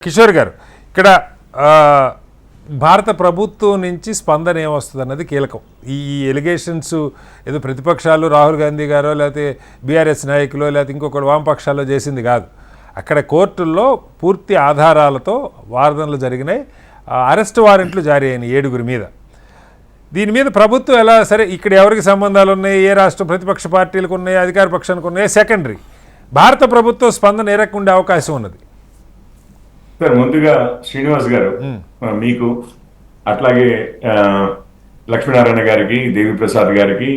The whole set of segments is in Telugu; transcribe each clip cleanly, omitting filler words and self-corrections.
కిషోర్ గారు ఇక్కడ భారత ప్రభుత్వం నుంచి స్పందన ఏమొస్తుంది అన్నది కీలకం. ఈ ఎలిగేషన్స్ ఏదో ప్రతిపక్షాలు రాహుల్ గాంధీ గారో లేకపోతే బీఆర్ఎస్ నాయకులు లేకపోతే ఇంకొకటి వామపక్షాల్లో చేసింది కాదు. అక్కడ కోర్టుల్లో పూర్తి ఆధారాలతో వాదనలు జరిగినాయి. అరెస్ట్ వారెంట్లు జారీ అయినాయి 7 మీద. దీని మీద ప్రభుత్వం ఎలా సరే ఇక్కడ ఎవరికి సంబంధాలు ఉన్నాయి, ఏ రాష్ట్రం ప్రతిపక్ష పార్టీలకు ఉన్నాయి, అధికార పక్షానికి ఉన్నాయి సెకండరీ. భారత ప్రభుత్వం స్పందన ఏ రకంగా ఉండే అవకాశం ఉన్నది? సార్ ముందుగా శ్రీనివాస్ గారు మీకు అట్లాగే లక్ష్మీనారాయణ గారికి, దేవిప్రసాద్ గారికి,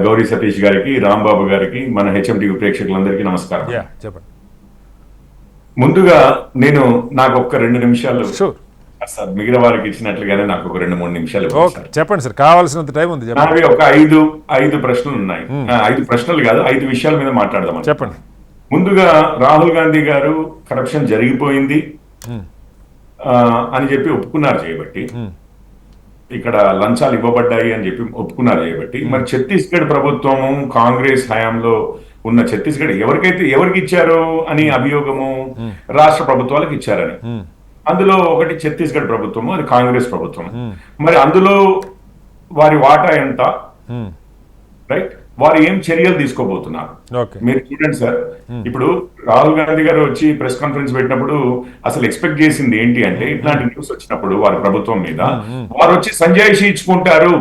గౌరీ సతీష్ గారికి, రాంబాబు గారికి, మన హెచ్ఎంటీవీ ప్రేక్షకులందరికీ నమస్కారం. చెప్పండి. ముందుగా నాకు ఒక 2 నిమిషాలు సార్, మిగిలిన వారికి ఇచ్చినట్లుగానే నాకు ఒక 2-3 నిమిషాలు చెప్పండి సార్, కావాల్సినంత టైం ఉంది. నావి ఒక 5 ప్రశ్నలు ఉన్నాయి. 5 ప్రశ్నలు కాదు, 5 విషయాల మీద మాట్లాడదాం. చెప్పండి. ముందుగా రాహుల్ గాంధీ గారు కరప్షన్ జరిగిపోయింది అని చెప్పి ఒప్పుకున్నారు చేయబట్టి, ఇక్కడ లంచాలు ఇవ్వబడ్డాయి అని చెప్పి ఒప్పుకున్నారు చేయబట్టి, మరి ఛత్తీస్గఢ్ ప్రభుత్వము కాంగ్రెస్ హయాంలో ఉన్న ఛత్తీస్గఢ్ ఎవరికి ఇచ్చారు అని అభియోగము రాష్ట్ర ప్రభుత్వాలకు ఇచ్చారని. అందులో ఒకటి ఛత్తీస్గఢ్ ప్రభుత్వము, అది కాంగ్రెస్ ప్రభుత్వం. మరి అందులో వారి వాటా ఎంత, రైట్, వారు ఏం చర్యలు తీసుకోబోతున్నారు మీరు చూడండి సార్. ఇప్పుడు రాహుల్ గాంధీ గారు వచ్చి ప్రెస్ కాన్ఫరెన్స్ పెట్టినప్పుడు అసలు ఎక్స్పెక్ట్ చేసింది ఏంటి అంటే, ఇట్లాంటి న్యూస్ వచ్చినప్పుడు వారి ప్రభుత్వం మీద వారు వచ్చి సంజాయిషి ఇచ్చుకుంటారు.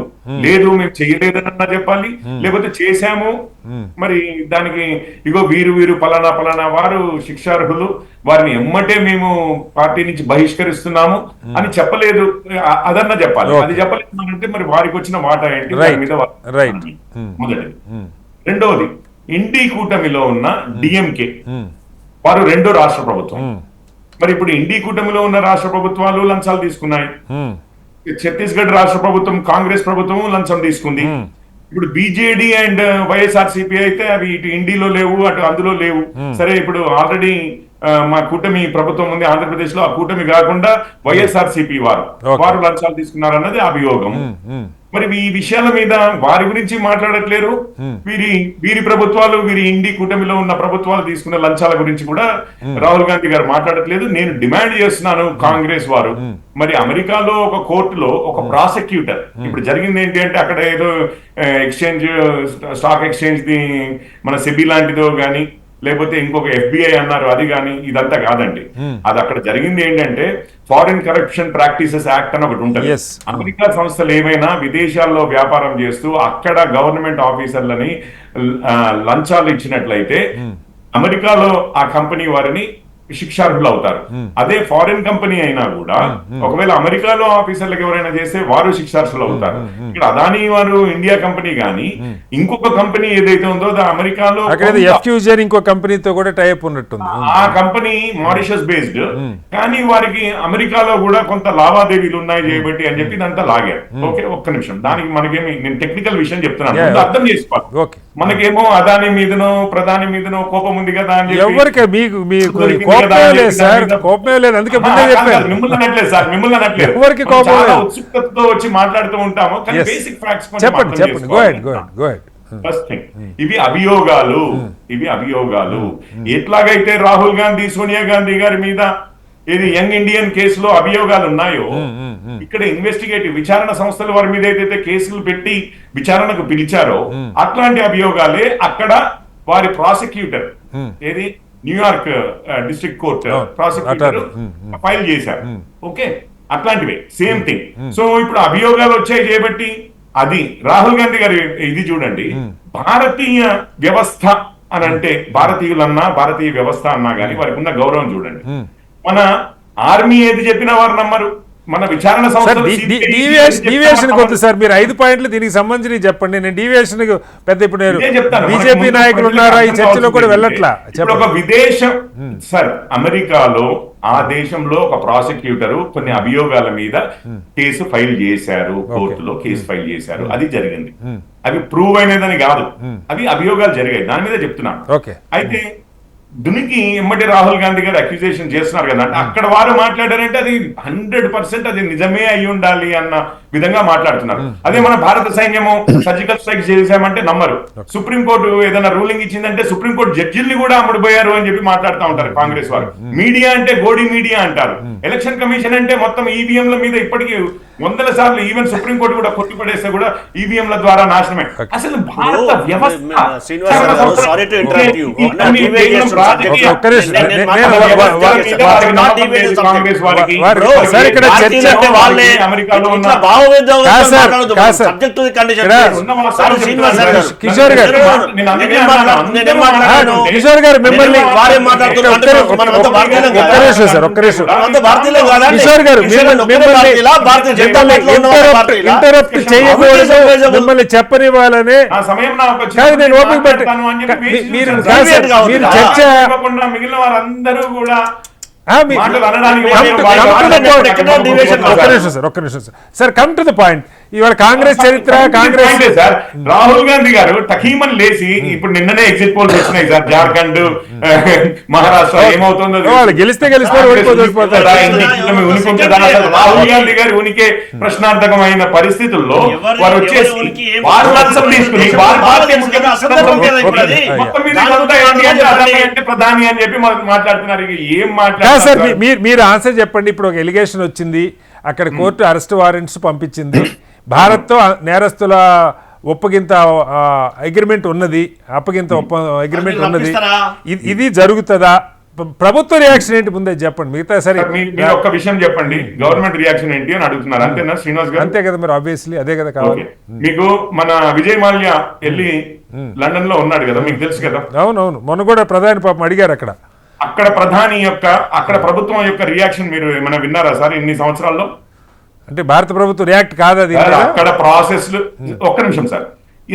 లేదు మేము చేయలేదన్నా చెప్పాలి, లేకపోతే చేశాము మరి దానికి ఇగో వీరు పలానా వారు శిక్షార్హులు, వారిని ఎమ్మటే మేము పార్టీ నుంచి బహిష్కరిస్తున్నాము అని చెప్పలేదు అదన్నా చెప్పాలి. అది చెప్పలేదు అంటే మరి వారికి వచ్చిన వాటా ఏంటి దాని మీద మొదటిది. రెండవది, ఇండి కూటమిలో ఉన్న డిఎంకే వారు 2వ రాష్ట్ర ప్రభుత్వం. మరి ఇప్పుడు ఇండి కూటమిలో ఉన్న రాష్ట్ర ప్రభుత్వాలు లంచాలు తీసుకున్నాయి. ఛత్తీస్గఢ్ రాష్ట్ర ప్రభుత్వం కాంగ్రెస్ ప్రభుత్వం లంచం తీసుకుంది. ఇప్పుడు బీజేడీ అండ్ వైఎస్ఆర్సీపీ అయితే అవి ఇటు ఇండిలో లేవు, అటు అందులో లేవు. సరే, ఇప్పుడు ఆల్రెడీ మా కూటమి ప్రభుత్వం ఉంది ఆంధ్రప్రదేశ్ లో, ఆ కూటమి కాకుండా వైఎస్ఆర్సీపీ వారు లంచాలు తీసుకున్నారన్నది అభియోగం. మరి ఈ విషయాల మీద వారి గురించి మాట్లాడట్లేరు. వీరి ప్రభుత్వాలు, వీరి ఇండి కూటమిలో ఉన్న ప్రభుత్వాలు తీసుకున్న లంచాల గురించి కూడా రాహుల్ గాంధీ గారు మాట్లాడట్లేదు. నేను డిమాండ్ చేస్తున్నాను కాంగ్రెస్ వారు, మరి అమెరికాలో ఒక కోర్టులో ఒక ప్రాసిక్యూటర్, ఇప్పుడు జరిగింది ఏంటి అంటే అక్కడ ఏదో ఎక్స్చేంజ్, స్టాక్ ఎక్స్చేంజ్ ది మన సెబీ లాంటిదో గానీ లేకపోతే ఇంకొక FBI అన్నారు, అది కానీ ఇదంతా కాదండి. అది అక్కడ జరిగింది ఏంటంటే ఫారిన్ కరప్షన్ ప్రాక్టీసెస్ యాక్ట్ అని ఒకటి ఉంటుంది. అమెరికా సంస్థలు ఏమైనా విదేశాల్లో వ్యాపారం చేస్తూ అక్కడ గవర్నమెంట్ ఆఫీసర్లని లంచాలు ఇచ్చినట్లయితే అమెరికాలో ఆ కంపెనీ వారిని శిక్షార్హులు అవుతారు. అదే ఫారిన్ కంపెనీ అయినా కూడా ఒకవేళ అమెరికాలో ఆఫీసర్లకు ఎవరైనా చేస్తే వారు శిక్షార్హులు అవుతారు. ఇక్కడ అదానీ వారు ఇండియా కంపెనీ గానీ ఇంకొక కంపెనీ ఏదైతే ఉందో అమెరికాలో ఇంకో కంపెనీతో కూడా టైప్ ఉన్నట్టుంది. ఆ కంపెనీ మారిషస్ బేస్డ్, కానీ వారికి అమెరికాలో కూడా కొంత లావాదేవీలు ఉన్నాయి చేయబట్టి అని చెప్పి ఇదంతా లాగారు. ఓకే, ఒక్క నిమిషం, దానికి మనకేమి నేను టెక్నికల్ విషయం చెప్తున్నాను, అర్థం చేసుకోవాలి. మనకేమో అదాని మీదనో ప్రధాని మీదనో కోపం ఉంది కదా అని చెప్పి ఉత్సుకతతో వచ్చి మాట్లాడుతూ ఉంటాము. బేసిక్ ఫ్యాక్ట్స్ ఇవి అభియోగాలు. ఎట్లాగైతే రాహుల్ గాంధీ, సోనియా గాంధీ గారి మీద ఇది యంగ్ ఇండియన్ కేసులో అభియోగాలు ఉన్నాయో, ఇక్కడ ఇన్వెస్టిగేటివ్ విచారణ సంస్థలు వారి మీద ఏదైతే కేసులు పెట్టి విచారణకు పిలిచారో అట్లాంటి అభియోగాలే అక్కడ వారి ప్రాసిక్యూటర్ ఏది New York district court prosecutor file చేశారు. ఓకే, అట్లాంటివే సేమ్ థింగ్. సో ఇప్పుడు అభియోగాలు వచ్చాయి చేయబట్టి అది రాహుల్ గాంధీ గారి ఇది చూడండి, భారతీయ వ్యవస్థ అని అంటే భారతీయులన్నా భారతీయ వ్యవస్థ అన్నా గానీ వారికి ఉన్న గౌరవం చూడండి. మన ఆర్మీ ఏది చెప్పినా వారు నమ్మరు. మన విచారణ డీవియేషన్ కొద్ది సార్, మీరు 5 పాయింట్లు దీనికి సంబంధించి చెప్పండి. నేను డీవియేషన్ పెద్ద ఇప్పుడు బీజేపీ నాయకులు ఉన్నారా ఈ చర్చలో కూడా వెళ్ళట్లా. ఒక విదేశం సార్, అమెరికాలో ఆ దేశంలో ఒక ప్రాసిక్యూటర్ కొన్ని అభియోగాల మీద కేసు ఫైల్ చేశారు, కోర్టులో కేసు ఫైల్ చేశారు, అది జరిగింది. అవి ప్రూవ్ అయినదని కాదు, అవి అభియోగాలు జరిగాయి, దాని మీద చెప్తున్నాను. అయితే దునికి ఎమ్మటి రాహుల్ గాంధీ గారు అక్యూజేషన్ చేస్తున్నారు కదా, అంటే అక్కడ వారు మాట్లాడారంటే అది 100% అది నిజమే అయి ఉండాలి అన్న విధంగా మాట్లాడుతున్నారు. అదే మన భారత సైన్యము సర్జికల్ స్ట్రైక్ చేశామంటే నమ్మరు. సుప్రీంకోర్టు ఏదైనా రూలింగ్ ఇచ్చిందంటే సుప్రీంకోర్టు జడ్జిల్ని కూడా అమ్ముడుపోయారు అని చెప్పి మాట్లాడుతూ ఉంటారు కాంగ్రెస్ వారు. మీడియా అంటే గోడి మీడియా అంటారు. ఎలక్షన్ కమిషన్ అంటే మొత్తం ఈవీఎంల మీద ఇప్పటికీ వందల సార్లు ఈవెన్ సుప్రీంకోర్టు కూడా కొట్టిపడేస్తే కూడా ఈవీఎంల ద్వారా నాశనమే. అసలు భారత వ్యవస్థ కాంగ్రెస్ వారికి అమెరికాలో ఉన్న కిషోర్ గారు మిమ్మల్ని కిషోర్ గారు ఇంటరప్ట్ చేయకూడదు, మిమ్మల్ని చెప్పనివ్వాలనే కాదు నేను ఓపిక పట్టి మీరు చర్చ మిగిలిన వారందరూ కూడా ఒక్క నిమిషం sir come to the point. ఇవాళ కాంగ్రెస్ చరిత్ర కాంగ్రెస్ సార్ రాహుల్ గాంధీ గారు టకీమన్ లేచి ఇప్పుడు నిన్ననే ఎగ్జిట్ పోల్స్ వచ్చినాయి సార్. జార్ఖండ్ మహారాష్ట్ర ఏమవుతుందో గెలిస్తే రాహుల్ గాంధీ గారి ఉనికి ప్రశ్నార్థకమైన పరిస్థితుల్లో వారు వచ్చేసి ప్రధాని అని చెప్పి మాట్లాడుతున్నారు. ఏం మాట్లాడారు సార్ మీరు ఆన్సర్ చెప్పండి. ఇప్పుడు ఒక ఎలిగేషన్ వచ్చింది, అక్కడ కోర్టు అరెస్ట్ వారెంట్స్ పంపించింది, భారత్తో నేరస్తుల ఒప్పగింత అగ్రిమెంట్ ఉన్నది, అప్పగింత అగ్రిమెంట్ ఉన్నది, ఇది జరుగుతుందా? ప్రభుత్వ రియాక్షన్ ఏంటి ముందే చెప్పండి. మిగతా సరే మీరు ఒక్క విషయం చెప్పండి, గవర్నమెంట్ రియాక్షన్ ఏంటి అని అడుగుతున్నారు అంతేనా శ్రీనివాస్ గారు? అంతే కదా, మరి ఆబ్వియస్లీ అదే కదా కావాలి. మీకు మన విజయ్ మాల్యా వెళ్ళి లండన్ లో ఉన్నాడు కదా, మీకు తెలుసు కదా? అవునవును, మొన్న కూడా ప్రధాని పాపం అడిగారు అక్కడ ప్రధాని యొక్క అక్కడ ప్రభుత్వం యొక్క రియాక్షన్ మీరు ఏమైనా విన్నారా సార్ ఇన్ని సంవత్సరాల్లో? అంటే భారత ప్రభుత్వం రియాక్ట్ కాదు అది అక్కడ ప్రాసెస్. ఒక్క నిమిషం సార్,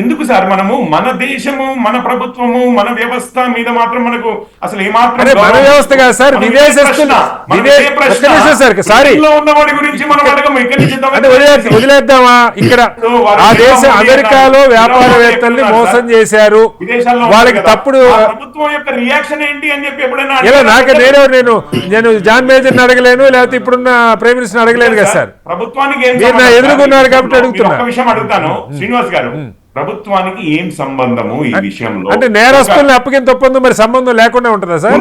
ఎందుకు సార్ మనము మన దేశము మన ప్రభుత్వము మన వ్యవస్థ మీద మాత్రం మనకు అసలు ఏమాత్రం మన వ్యవస్థ కాదు సార్, ఉన్నవాడి గురించి మనం వదిలేద్దామా? ఇక్కడ ఆ దేశం అమెరికాలో వ్యాపారవేత్తల్ని మోసం చేశారు, వాళ్ళకి తప్పుడు ప్రభుత్వం యొక్క రియాక్షన్ ఏంటి అని చెప్పి ఎప్పుడైనా ఇలా నేను జాన్ మేజర్ అడగలేను, లేకపోతే ఇప్పుడున్న ప్రైమ్ మినిస్టర్ అడగలేను కదా సార్. ప్రభుత్వానికి ఎదుర్కొన్నారు కాబట్టి అడుగుతున్నా. ఒక విషయం అడుగుతాను శ్రీనివాస్ గారు, ప్రభుత్వానికి ఏం సంబంధము ఈ విషయంలో? అంటే నేరస్తుల్ని అప్పగింత ఒప్పందం మరి సంబంధం లేకుండా ఉంటుందా సార్?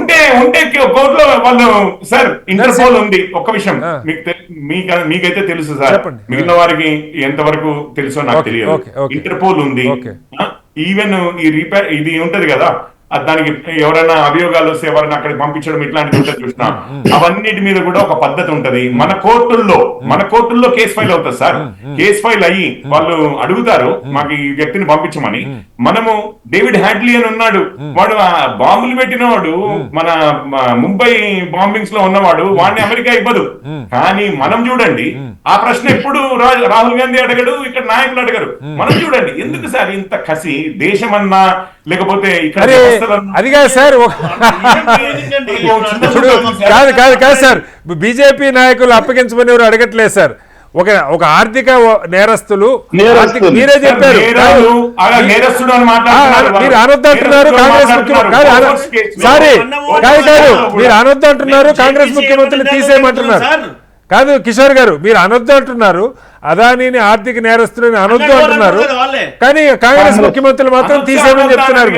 ఉంటే కోర్టులో వాళ్ళు సార్ ఇంటర్పోల్ ఉంది. ఒక్క విషయం మీకైతే తెలుసు సార్, మిగిలిన వారికి ఎంతవరకు తెలుసో నాకు తెలియదు. ఇంటర్పోల్ ఉంది, ఈవెన్ ఇది ఉంటది కదా, దానికి ఎవరైనా అభియోగాలు వస్తే ఎవరైనా అక్కడికి పంపించడం ఇట్లాంటివి ఉంటుంది చూసినా, అవన్నిటి మీద కూడా ఒక పద్ధతి ఉంటది. మన కోర్టుల్లో కేసు ఫైల్ అవుతుంది సార్. కేసు ఫైల్ అయ్యి వాళ్ళు అడుగుతారు మాకు ఈ వ్యక్తిని పంపించమని. మనము డేవిడ్ హ్యాడ్లీ అని ఉన్నాడు, వాడు బాంబులు పెట్టినవాడు, మన ముంబై బాంబింగ్స్ లో ఉన్నవాడు, వాడిని అమెరికా ఇవ్వదు. కానీ మనం చూడండి, ఆ ప్రశ్న ఎప్పుడు రాహుల్ గాంధీ అడగడు, ఇక్కడ నాయకులు అడగరు. మనం చూడండి ఎందుకు సార్ ఇంత కసి? దేశమన్నా లేకపోతే ఇక్కడ అది కాదు సార్, కాదు సార్, బీజేపీ నాయకులు అప్పగించమని ఎవరు అడగట్లేదు సార్. ఒక ఆర్థిక నేరస్తులు మీరే చెప్పారు, మీరు అనొద్దంటున్నారు కాంగ్రెస్ ముఖ్యమంత్రి. సారీ కాదు మీరు అనొద్దంటున్నారు, కాంగ్రెస్ ముఖ్యమంత్రిని తీసేయమంటున్నారు. కాదు కిషోర్ గారు, మీరు అనొద్దు అంటున్నారు, అదానీని ఆర్థిక నేరస్తులని అనొద్దు అంటున్నారు, కానీ కాంగ్రెస్ ముఖ్యమంత్రులు మాత్రం తీసేయమని చెప్తున్నారు.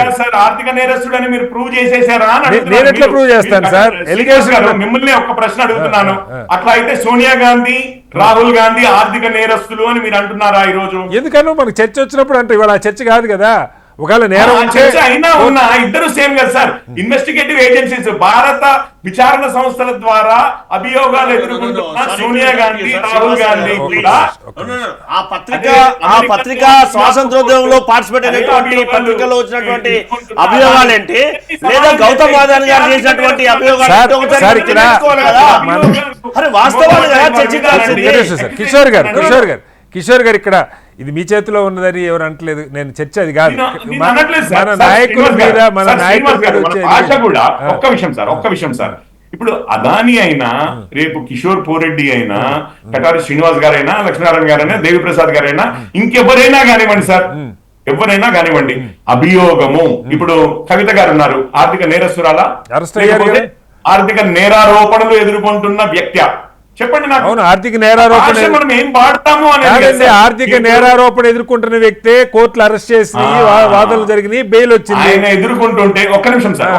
ఆర్థిక నేరస్తుడని మీరు ప్రూవ్ చేసేసారా? నేను ఎట్లా ప్రూవ్ చేస్తాను సార్? ఎలిగేషన్ మిమ్మల్ని ఒక ప్రశ్న అడుగుతున్నాను. అట్లా అయితే సోనియా గాంధీ, రాహుల్ గాంధీ ఆర్థిక నేరస్తులు అని మీరు అంటున్నారా ఈ రోజు? ఎందుకనో మనకు చర్చ వచ్చినప్పుడు అంటే ఇవాళ చర్చ కాదు కదా. ఒకవేళ నేరం అయినా ఉన్నా ఇద్దరు సేమ్ కదా సార్. ఇన్వెస్టిగేటివ్ ఏజెన్సీస్, భారత విచారణ సంస్థల ద్వారా అభియోగాలు ఎదుర్కొంటున్న సోనియా గాంధీ, రాహుల్ గాంధీ కూడా ఆ పత్రిక స్వాతంత్రోద్యమంలో పార్టిసిపేట్ అయినటువంటి పత్రికలో వచ్చినటువంటి అభియోగాలు ఏంటి, లేదా గౌతమ్ అదానీ గారు చేసినటువంటి అభియోగాలు వాస్తవాలు చర్చించాల్సింది. కిషోర్ గారు ఇక్కడ ఇది మీ చేతిలో ఉన్నదని ఎవరు అంటలేదు, నేను చర్చ అది కాదు. మన నాయకుల మీద ఒక్క విషయం సార్, ఇప్పుడు అదానీ అయినా, రేపు కిషోర్ పోరెడ్డి అయినా, కటారి శ్రీనివాస్ గారైనా, లక్ష్మీనారాయణ గారైనా, దేవిప్రసాద్ గారైనా, ఇంకెవరైనా కానివ్వండి సార్, ఎవరైనా కానివ్వండి, అభియోగము ఇప్పుడు కవిత గారు ఉన్నారు, ఆర్థిక నేరస్తురాలా, ఆర్థిక నేరారోపణలు ఎదుర్కొంటున్న వ్యక్తి, చెప్పండి నాకు. అవును, ఆర్థిక నేరారోపణ భాష మనం ఏం వాడతాము అనేది కాదండి, కదా సార్. ఆర్థిక ఇప్పుడు నేరారోపణ ఎదుర్కొంటున్న వ్యక్తే కోర్టులు అరెస్ట్ చేసినాయి, వాదనలు జరిగినాయి, బెయిల్ వచ్చింది. ఆయన ఎదుర్కొంటుంటే ఒక్క నిమిషం సార్,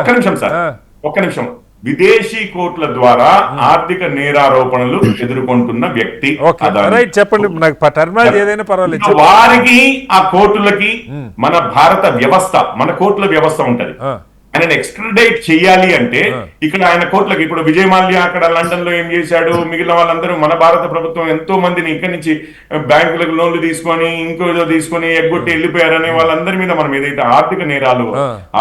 ఒక్క నిమిషం. విదేశీ కోర్టుల ద్వారా ఆర్థిక నేరారోపణలు ఎదుర్కొంటున్న వ్యక్తి ఓకే, అదాని. రైట్, చెప్పండి. నాకు టర్మాలజీ ఏదైనా పర్వాలేదు, ఇంకా వారికి ఆ కోర్టులకి మన భారత వ్యవస్థ, మన కోర్టుల వ్యవస్థ ఉంటది. ఆయన ఎక్స్ట్రడైట్ చేయాలి అంటే ఇక్కడ ఆయన కోర్టులకు, ఇప్పుడు విజయ్ మాల్యా అక్కడ లండన్ లో ఏం చేశాడు, మిగిలిన వాళ్ళందరూ మన భారత ప్రభుత్వం ఎంతో మందిని ఇక్కడి నుంచి బ్యాంకులకు లోన్లు తీసుకొని ఇంకో తీసుకొని ఎగ్గొట్టి వెళ్ళిపోయారనే వాళ్ళందరి మీద మనం ఏదైతే ఆర్థిక నేరాలు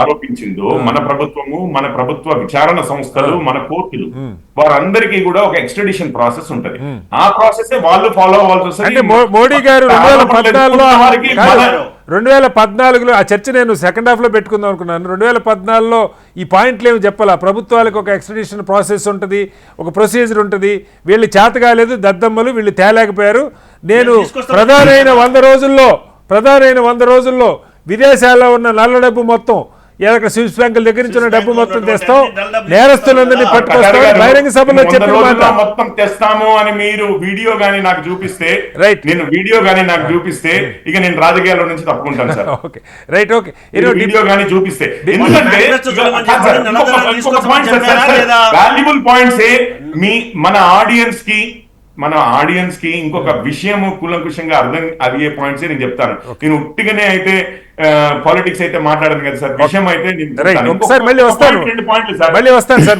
ఆరోపించిందో మన ప్రభుత్వము, మన ప్రభుత్వ విచారణ సంస్థలు, మన కోర్టులు, వారందరికీ కూడా ఒక ఎక్స్ట్రడిషన్ ప్రాసెస్ ఉంటది. ఆ ప్రాసెస్ వాళ్ళు ఫాలో అవ్వాల్సి వస్తుంది. అంటే మోడీ గారు 2014లో ఆ చర్చ నేను సెకండ్ హాఫ్ లో పెట్టుకుందాం అనుకున్నాను. 2014లో ఈ పాయింట్లు ఏమి చెప్పాలా, ప్రభుత్వాలకు ఒక ఎక్స్ట్రడిషన్ ప్రాసెస్ ఉంటుంది, ఒక ప్రొసీజర్ ఉంటుంది. వీళ్ళు చేత కాలేదు, దద్దమ్మలు, వీళ్ళు తేలేకపోయారు. నేను ప్రధానమైన 100 రోజుల్లో విదేశాల్లో ఉన్న నల్ల డబ్బు మొత్తం, ఏదైనా స్విస్ బ్యాంకుల దగ్గర నుంచి ఉన్న డబ్బు మొత్తం తెస్తాం, నేరస్తులందరినీ పట్టుకొస్తాం, బహిరంగ సభలో చెప్పిన మాట మొత్తం తెస్తాము అని మీరు వీడియో గానీ నాకు చూపిస్తే, రైట్, నేను వీడియో గానీ నాకు చూపిస్తే ఇక నేను రాజకీయాల నుంచి తప్పుకుంటాను sir. Okay, right, okay. Video గానీ చూపిస్తే, ఎందుకంటే వాల్యుబుల్ పాయింట్స్ మన ఆడియన్స్ కి ఇంకొక విషయము కూలంకుషంగా అర్థం అయ్యే పాయింట్స్ నేను చెప్తాను. నేను ఉట్టిగానే అయితే పాలిటిక్స్ అయితే మాట్లాడను కదా సార్, విషయం అయితే నేను మళ్ళీ వస్తాను సార్.